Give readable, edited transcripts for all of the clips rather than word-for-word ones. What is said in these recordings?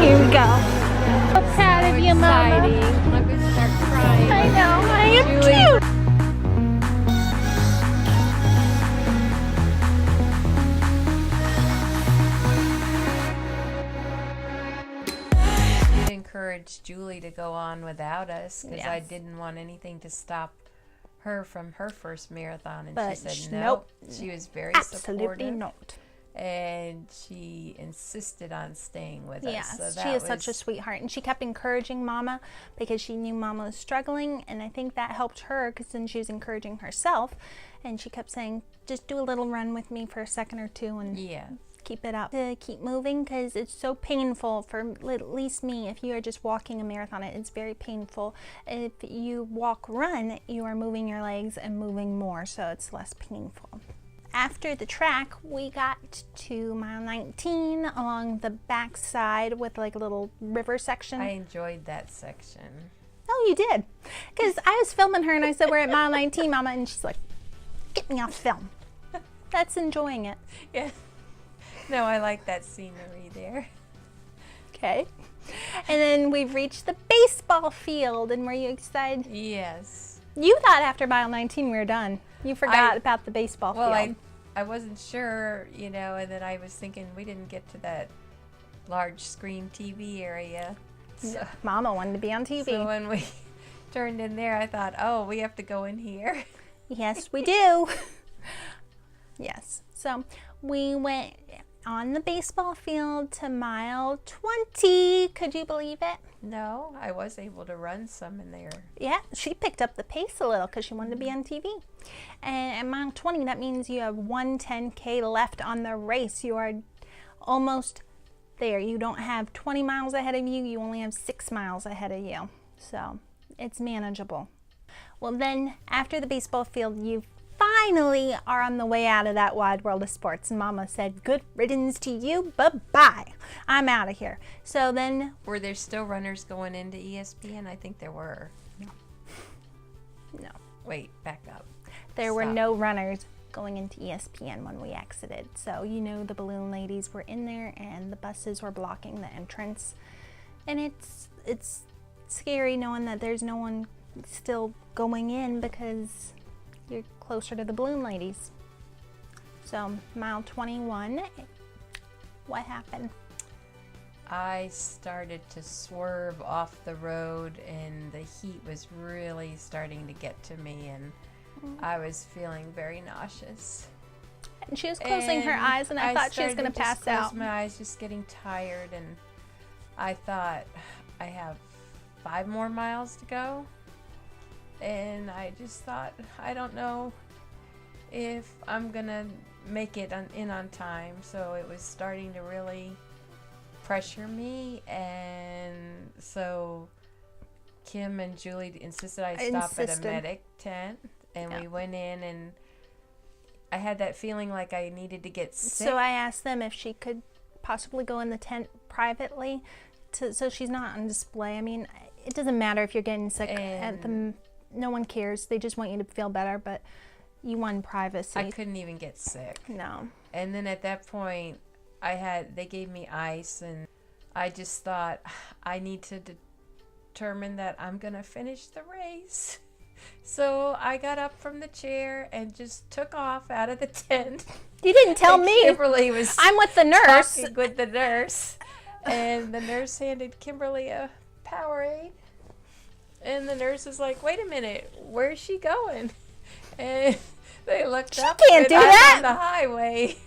Here we go. So proud of you, Mama. I'm going to start crying. I know. I am Julie. too. Did encourage Julie to go on without us because I Yes. didn't want anything to stop her from her first marathon, and But she said nope. no. She was very Absolutely supportive, not. and she insisted on staying with us. Yes, So she that is such a was- sweetheart, and she kept encouraging Mama because she knew Mama was struggling, and I think that helped her because then she was encouraging herself, and she kept saying, just do a little run with me for a second or two and Yeah. keep it up. To keep moving because it's so painful for at least me. If you are just walking a marathon, it's very painful. If you walk, run, you are moving your legs and moving more, so it's less painful. After the track, we got to mile 19 along the back side with like a little river section. I enjoyed that section. Oh, you did? Because I was filming her and I said, we're at mile 19, Mama, and she's like, get me off film. That's enjoying it. Yeah. No, I like that scenery there. Okay. And then we've reached the baseball field, and were you excited? Yes. You thought after mile 19 we were done. You forgot about the baseball Well, field. I wasn't sure, and then I was thinking we didn't get to that large screen TV area. So, Mama wanted to be on TV. so when we turned in there, I thought, oh, we have to go in here. Yes, we do. Yes. So we went on the baseball field to mile 20. Could you believe it? No, I was able to run some in there. Yeah, she picked up the pace a little because she wanted to be on TV. And at mile 20, that means you have 110K left on the race. You are almost there. You don't have 20 miles ahead of you. You only have 6 miles ahead of you. So it's manageable. Well, then after the baseball field, you finally are on the way out of that wide world of sports. And Mama said, good riddance to you. Bye-bye. I'm out of here. So then... Were there still runners going into ESPN? I think there were. No. Wait, back up. There were Stop. no runners going into ESPN when we exited. So, the balloon ladies were in there and the buses were blocking the entrance. And it's scary knowing that there's no one still going in because you're closer to the balloon ladies. So, mile 21, what happened? I started to swerve off the road, and the heat was really starting to get to me, and I was feeling very nauseous. And she was closing her eyes, and I thought she was going to pass out. My eyes, just getting tired, and I thought I have 5 more miles to go, and I just thought, I don't know if I'm gonna make it on time. So it was starting to really pressure me, and so Kim and Julie insisted I stop at a medic tent, and we went in, and I had that feeling like I needed to get sick. So I asked them if she could possibly go in the tent privately so she's not on display. I mean, it doesn't matter if you're getting sick at the, no one cares. They just want you to feel better, but you want privacy. I couldn't even get sick. No. And then at that point, they gave me ice, and I just thought, I need to determine that I'm gonna finish the race. So I got up from the chair and just took off out of the tent. You didn't tell me. Kimberly was I'm with the nurse. talking with the nurse, and the nurse handed Kimberly a Powerade, and the nurse is like, "Wait a minute, where's she going?" And they looked up, can't and do I'm that. on the highway,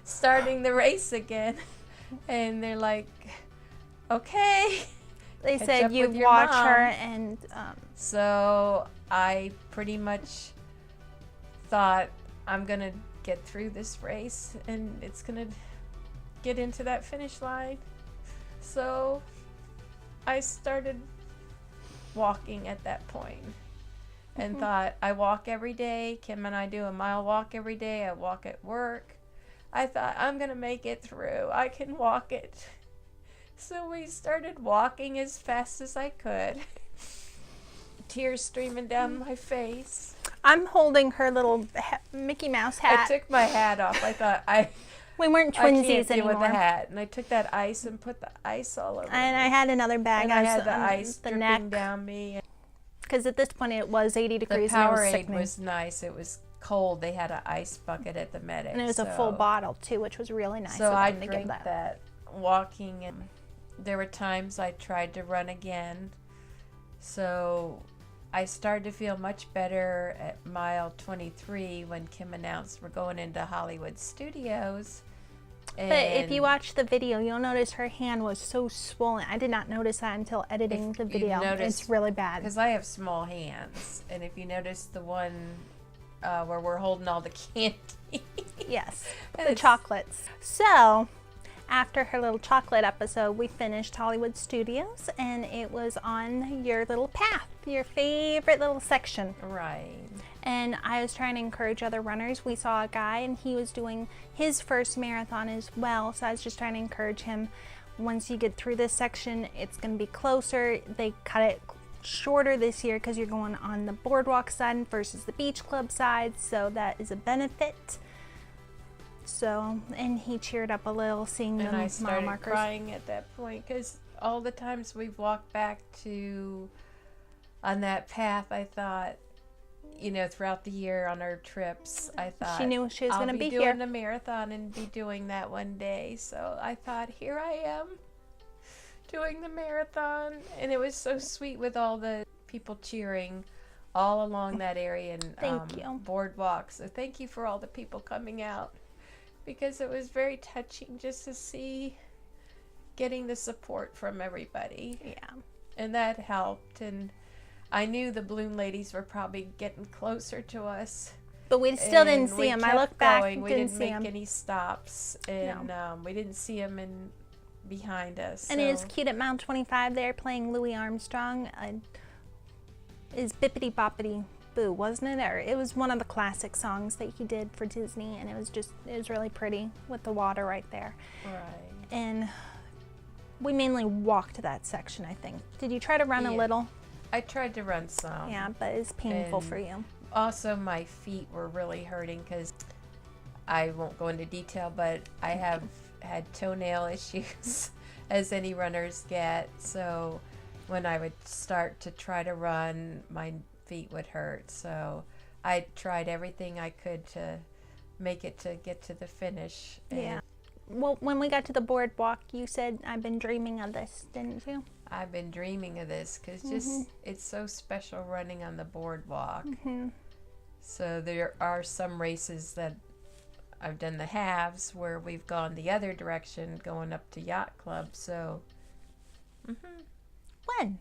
starting the race again, and they're like, "Okay." They Catch said up you with your watch mom. her and So I pretty much thought, I'm gonna get through this race, and it's gonna get into that finish line. So I started walking at that point, and thought, I walk every day. Kim and I do a mile walk every day. I walk at work. I thought, I'm gonna make it through. I can walk it. So we started walking as fast as I could. Tears streaming down my face. I'm holding her little Mickey Mouse hat. I took my hat off. I thought, We weren't I twinsies can't deal anymore. with the hat. And I took that ice and put the ice all over And me. I had another bag. And I had the on ice the dripping neck. down me. Because at this point it was 80 The degrees and it was Powerade sickening. was nice. It was cold. They had an ice bucket at the medic. And it was a full bottle too, which was really nice. So of I them to give drank that walking, and there were times I tried to run again. So I started to feel much better at mile 23 when Kim announced we're going into Hollywood Studios. But if you watch the video, you'll notice her hand was so swollen. I did not notice that until editing the video. It's really bad. Because I have small hands. And if you notice the one where we're holding all the candy. Yes, the chocolates. So, after her little chocolate episode, we finished Hollywood Studios, and it was on your little path, your favorite little section. Right. And I was trying to encourage other runners. We saw a guy, and he was doing his first marathon as well, so I was just trying to encourage him. Once you get through this section, it's going to be closer. They cut it shorter this year because you're going on the boardwalk side versus the beach club side, so that is a benefit. So, and he cheered up a little seeing the mile markers. And I started crying at that point because all the times we've walked back to on that path, I thought, you know, throughout the year on our trips, I thought she knew she was going to be here. I'll be doing the marathon and be doing that one day. So I thought, here I am doing the marathon, and it was so sweet with all the people cheering all along that area and Thank you. boardwalk. So thank you for all the people coming out, because it was very touching just to see getting the support from everybody. Yeah. And that helped. And I knew the balloon ladies were probably getting closer to us. But we still didn't see them. I looked back and we didn't make any stops. And we didn't see them behind us. And it is cute at Mount 25 there playing Louis Armstrong. Is Bippity Boppity Boo, wasn't it? Or it was one of the classic songs that he did for Disney, and it was really pretty with the water right there. Right. And we mainly walked that section, I think. Did you try to run a little? I tried to run some. Yeah, but it's painful for you. Also, my feet were really hurting because I won't go into detail, but I have had toenail issues, as any runners get. So when I would start to try to run, my feet would hurt. So I tried everything I could to make it to get to the finish. Yeah. Well, when we got to the boardwalk, you said, I've been dreaming of this, didn't you? I've been dreaming of this because just it's so special running on the boardwalk. So there are some races that I've done the halves where we've gone the other direction going up to Yacht Club. So When?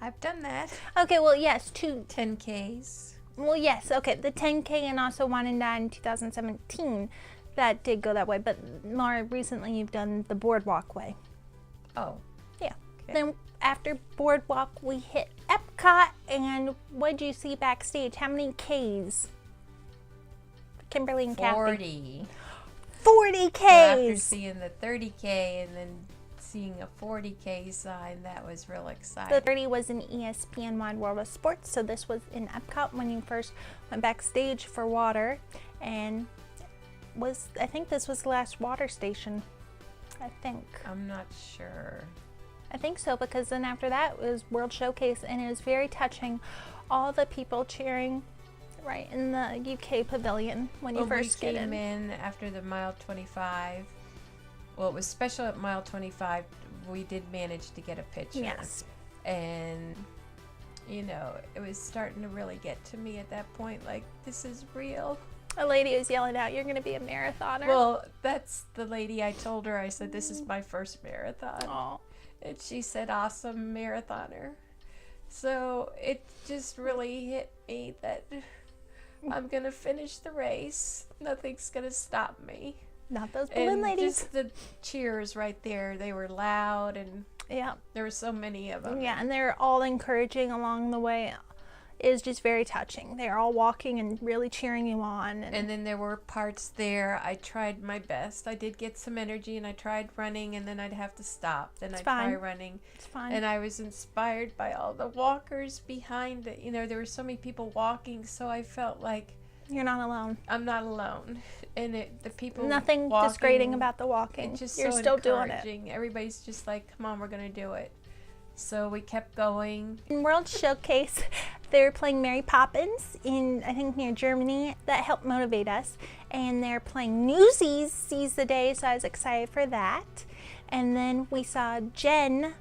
I've done that. Okay, well, yes, 10Ks. Well, yes, okay, the 10K and also One and Dine in 2017, that did go that way. But Laura, recently you've done the boardwalk way. Oh. Yeah. Okay. Then after boardwalk, we hit Epcot, and what did you see backstage? How many Ks? Kimberly and Kathy. 40. 40 Ks! So after seeing the 30K and then seeing a 40K sign, that was real exciting. The 30 was in ESPN Wide World of Sports, so this was in Epcot when you first went backstage for water, and I think this was the last water station. I think. I'm not sure. I think so, because then after that was World Showcase, and it was very touching. All the people cheering right in the UK pavilion when you first get in after the mile 25. Well, it was special at mile 25. We did manage to get a picture. Yes. And, you know, it was starting to really get to me at that point, like, this is real. A lady was yelling out, "You're going to be a marathoner." Well, that's the lady I told her. I said, this is my first marathon. Aww. And she said, awesome marathoner. So it just really hit me that I'm going to finish the race. Nothing's going to stop me. Not those balloon ladies. Just the cheers right there. They were loud, and yeah, there were so many of them. Yeah, and they're all encouraging along the way. It was just very touching. They're all walking and really cheering you on. And then there were parts there. I tried my best. I did get some energy, and I tried running, and then I'd have to stop. Then I'd try running. It's fine. And I was inspired by all the walkers behind it. You know, there were so many people walking, so I felt like You're not alone. I'm not alone. And the people Nothing walking, disgrading about the walking. It's just You're so still doing it. encouraging. Everybody's just like, come on, we're going to do it. So we kept going. In World Showcase, they were playing Mary Poppins in, I think, near Germany. That helped motivate us. And they're playing Newsies Seize the Day, so I was excited for that. And then we saw Jen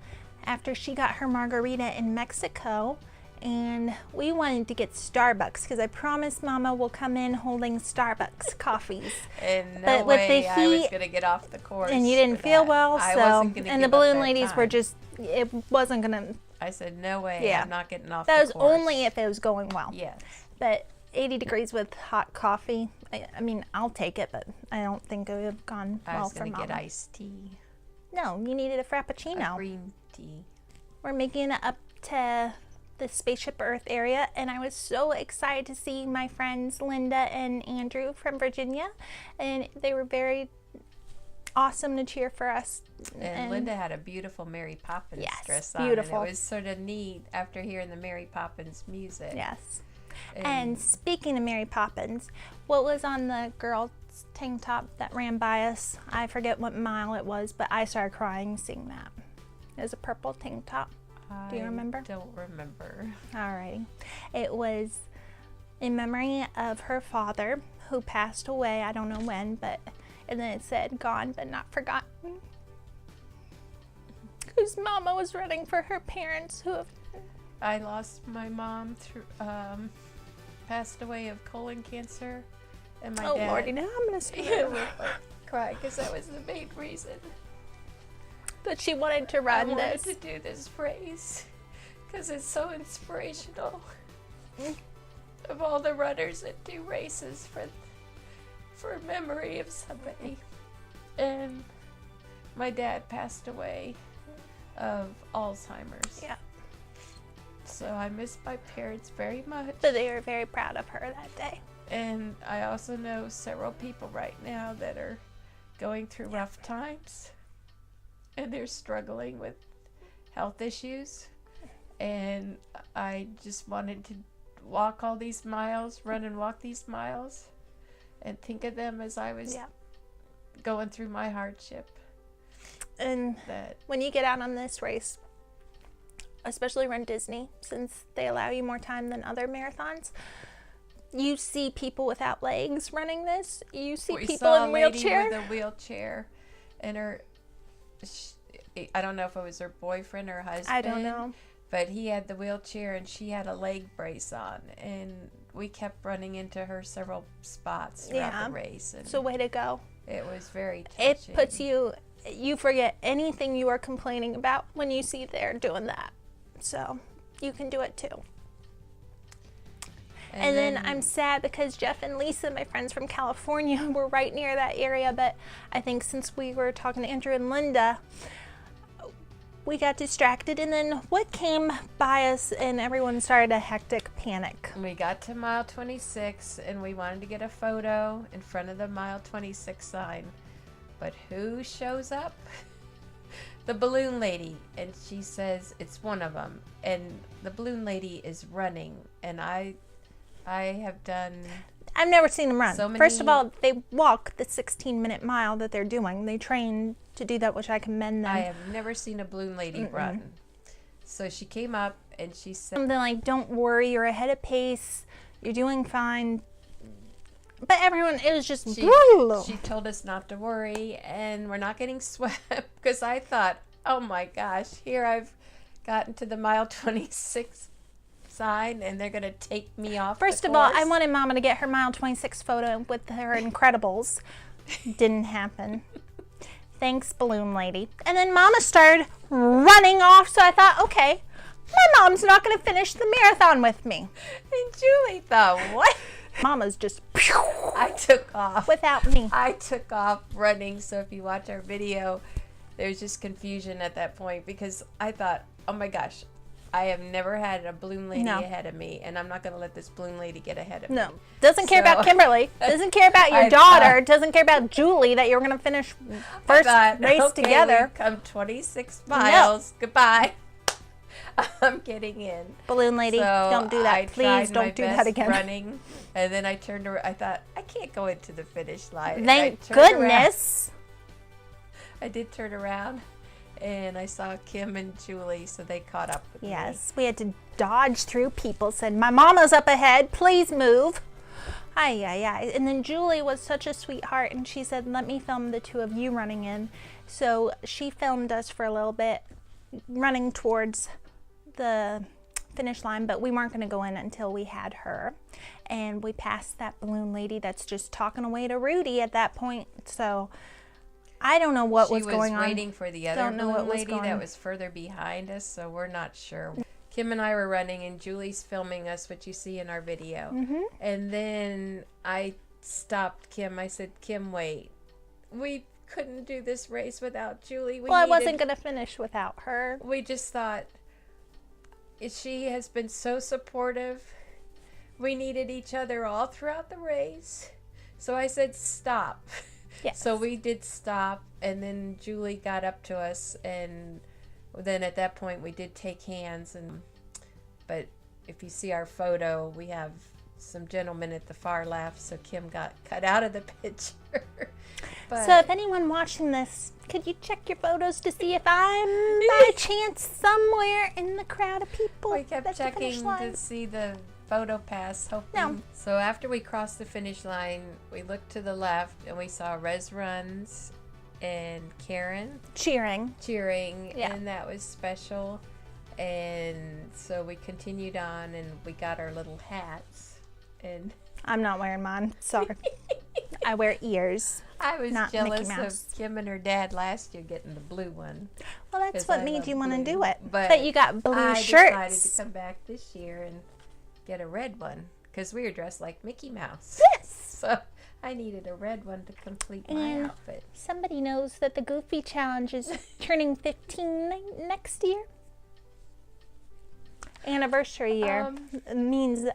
after she got her margarita in Mexico. And we wanted to get Starbucks because I promised Mama we'll come in holding Starbucks coffees. And But with the I was heat- going to get off the course. And you didn't feel well, I so wasn't gonna and the give up balloon that ladies were time. just, it wasn't gonna. I said, no way, Yeah. I'm not getting off That the was course. only if it was going well. Yes. But 80 degrees with hot coffee, I mean, I'll take it, but I don't think it would have gone I well was for going to Mama. get iced tea. No, you needed a frappuccino. A green tea. We're making it up to the Spaceship Earth area, and I was so excited to see my friends Linda and Andrew from Virginia, and they were very awesome to cheer for us. And Linda had a beautiful Mary Poppins Yes, dress on. beautiful. And it was sort of neat after hearing the Mary Poppins music. Yes. And speaking of Mary Poppins, what was on the girl's tank top that ran by us? I forget what mile it was, but I started crying seeing that. It was a purple tank top. Do you remember? I don't remember. Alrighty. It was in memory of her father who passed away, I don't know when, but and then it said gone but not forgotten. Whose Mama was running for her parents who have I lost my mom through passed away of colon cancer, and my dad. Lordy, now I'm gonna cry because that was the main reason But she wanted to I run wanted this. to do this race because it's so inspirational. Of all the runners that do races for memory of somebody, and my dad passed away of Alzheimer's. Yeah. So I miss my parents very much. But they were very proud of her that day. And I also know several people right now that are going through rough times, and they're struggling with health issues. And I just wanted to walk all these miles, run and walk these miles, and think of them as I was going through my hardship. And That when you get out on this race, especially run Disney, since they allow you more time than other marathons, you see people without legs running this. You see we people saw in a lady wheelchair. with a wheelchair, and I don't know if it was her boyfriend or husband. I don't know. But he had the wheelchair and she had a leg brace on, and we kept running into her several spots throughout the race. And So way to go. it was very It touching. puts you forget anything you are complaining about when you see they're doing that. So you can do it too. And then I'm sad because Jeff and Lisa, my friends from California, were right near that area, but I think since we were talking to Andrew and Linda, we got distracted, and then what came by us and everyone started a hectic panic. We got to mile 26 and we wanted to get a photo in front of the mile 26 sign. But who shows up? The balloon lady. And she says it's one of them. And the balloon lady is running. And I have done... I've never seen them run. So many- First of all, they walk the 16-minute mile that they're doing. They train to do that, which I commend them. I have never seen a balloon lady run. So she came up and she said... Something like, don't worry, you're ahead of pace, you're doing fine. But everyone, it was just She told us not to worry, and we're not getting swept, because I thought, oh my gosh, here I've gotten to the mile 26 sign, and they're going to take me off First the of all, I course. wanted Mama to get her mile 26 photo with her Incredibles. Didn't happen. Thanks, balloon lady. And then Mama started running off, so I thought, okay, my mom's not going to finish the marathon with me. And Julie thought, what? Mama's just I took off. without me. I took off running, so if you watch our video, there's just confusion at that point, because I thought, oh my gosh, I have never had a balloon lady ahead of me, and I'm not going to let this balloon lady get ahead of me. No, doesn't care about So- Kimberly. Doesn't care about your I daughter. thought- Doesn't care about Julie that you're going to finish first I thought, race okay, together. we've come 26 miles. Goodbye. I'm getting in. Balloon lady, So don't do that. I Please tried my don't do that best again. running, and then I turned around. I thought, I can't go into the finish line. And Thank I turned around. goodness. I did turn around, and I saw Kim and Julie, so they caught up with me. Yes, we had to dodge through people. Said, my mama's up ahead. Please move. Ay, ay, ay. And then Julie was such a sweetheart, and she said, let me film the two of you running in. So she filmed us for a little bit, running towards the finish line, but we weren't going to go in until we had her. And we passed that balloon lady that's just talking away to Rudy at that point. So I don't know what was going on. She was waiting for the other balloon lady that was further behind us, so we're not sure. Kim and I were running, and Julie's filming us, what you see in our video. And then I stopped Kim. I said, Kim, wait. We couldn't do this race without Julie. I wasn't going to finish without her. We just thought, she has been so supportive. We needed each other all throughout the race. So I said, stop. Yes. So we did stop, and then Julie got up to us, and then at that point we did take hands. But if you see our photo, we have some gentlemen at the far left, so Kim got cut out of the picture. But so if anyone watching this, could you check your photos to see if I'm by chance somewhere in the crowd of people? we kept checking to see the photo pass, hoping. No. So after we crossed the finish line, we looked to the left, and we saw Rez Runs and Karen cheering, yeah. And that was special. And so we continued on, and we got our little hats. And I'm not wearing mine. Sorry. I wear ears. I was not jealous Mickey Mouse. of Kim and her dad last year getting the blue one. Well, that's what made you want to do it. But you got blue I shirts. decided to come back this year and get a red one, because we were dressed like Mickey Mouse. Yes. So I needed a red one to complete my outfit. Somebody knows that the Goofy Challenge is turning 15 next year. Anniversary year means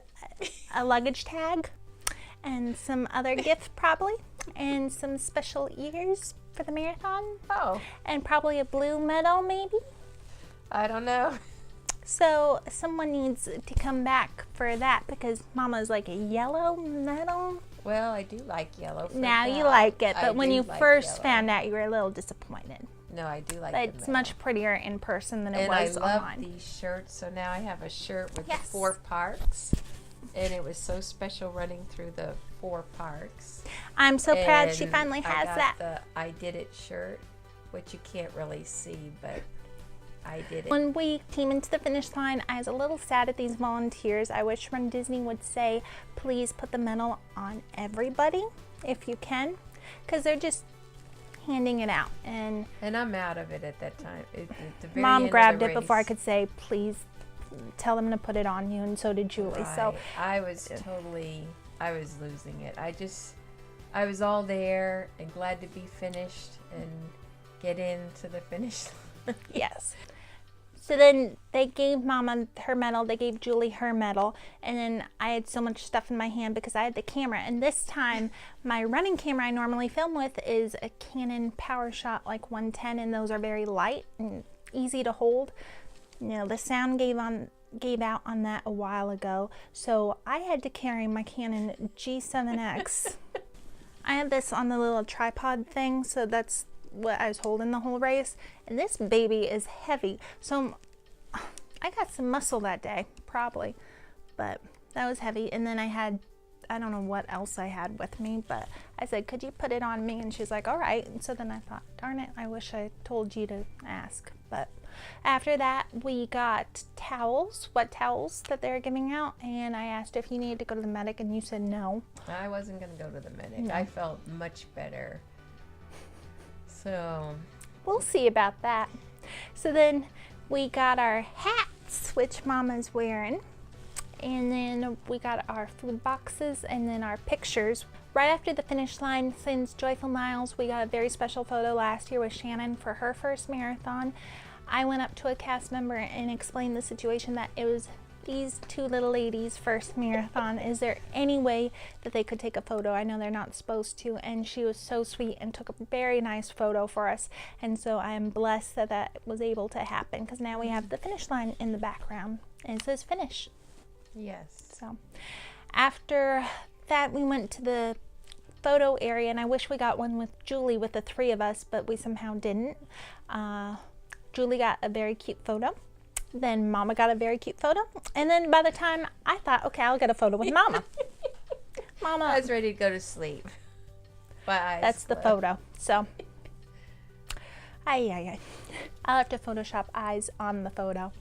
a luggage tag and some other gift probably, and some special ears for the marathon. Oh. And probably a blue medal maybe. I don't know. So someone needs to come back for that, because Mama's like a yellow medal. Well, I do like yellow. Now you like it, but when you first yellow. found out, you were a little disappointed. No, I do like but the it's medal. much prettier in person than it was And I love online. these shirts, so now I have a shirt with Yes. the 4 parks. And it was so special running through the 4 parks. I'm so proud she And finally has I that. got the I Did It shirt, which you can't really see, but I did it. When we came into the finish line, I was a little sad at these volunteers. I wish Run Disney would say, please put the medal on everybody if you can, because they're just handing it out. And I'm out of it at that time. At the very Mom end grabbed of the it before I race. could say, please tell them to put it on you, and so did Julie. Right. So I was losing it. I was all there and glad to be finished and get into the finish line. yes. So then they gave Mama her medal, they gave Julie her medal, and then I had so much stuff in my hand because I had the camera. And this time, my running camera I normally film with is a Canon PowerShot like 110, and those are very light and easy to hold. You know, the sound gave out on that a while ago, so I had to carry my Canon G7X. I have this on the little tripod thing, so that's what I was holding the whole race, and this baby is heavy, so I got some muscle that day probably, but that was heavy. And then I don't know what else I had with me, but I said, could you put it on me? And she's like, all right. And so then I thought, darn it, I wish I told you to ask. But after that, we got towels, wet towels that they were giving out, and I asked if you needed to go to the medic, and you said no. I wasn't going to go to the medic. No. I felt much better. So we'll see about that. So then we got our hats, which Mama's wearing, and then we got our food boxes and then our pictures. Right after the finish line, since Joyful Miles, we got a very special photo last year with Shannon for her first marathon. I went up to a cast member and explained the situation, that it was these two little ladies' first marathon. Is there any way that they could take a photo? I know they're not supposed to, and she was so sweet and took a very nice photo for us. And so I am blessed that that was able to happen, because now we have the finish line in the background and it says finish. Yes. So after that, we went to the photo area, and I wish we got one with Julie with the three of us, but we somehow didn't. Julie got a very cute photo. Then Mama got a very cute photo. And then by the time I thought, okay, I'll get a photo with Mama. Mama. I was ready to go to sleep. My eyes That's the slept. photo. So, I'll have to Photoshop eyes on the photo.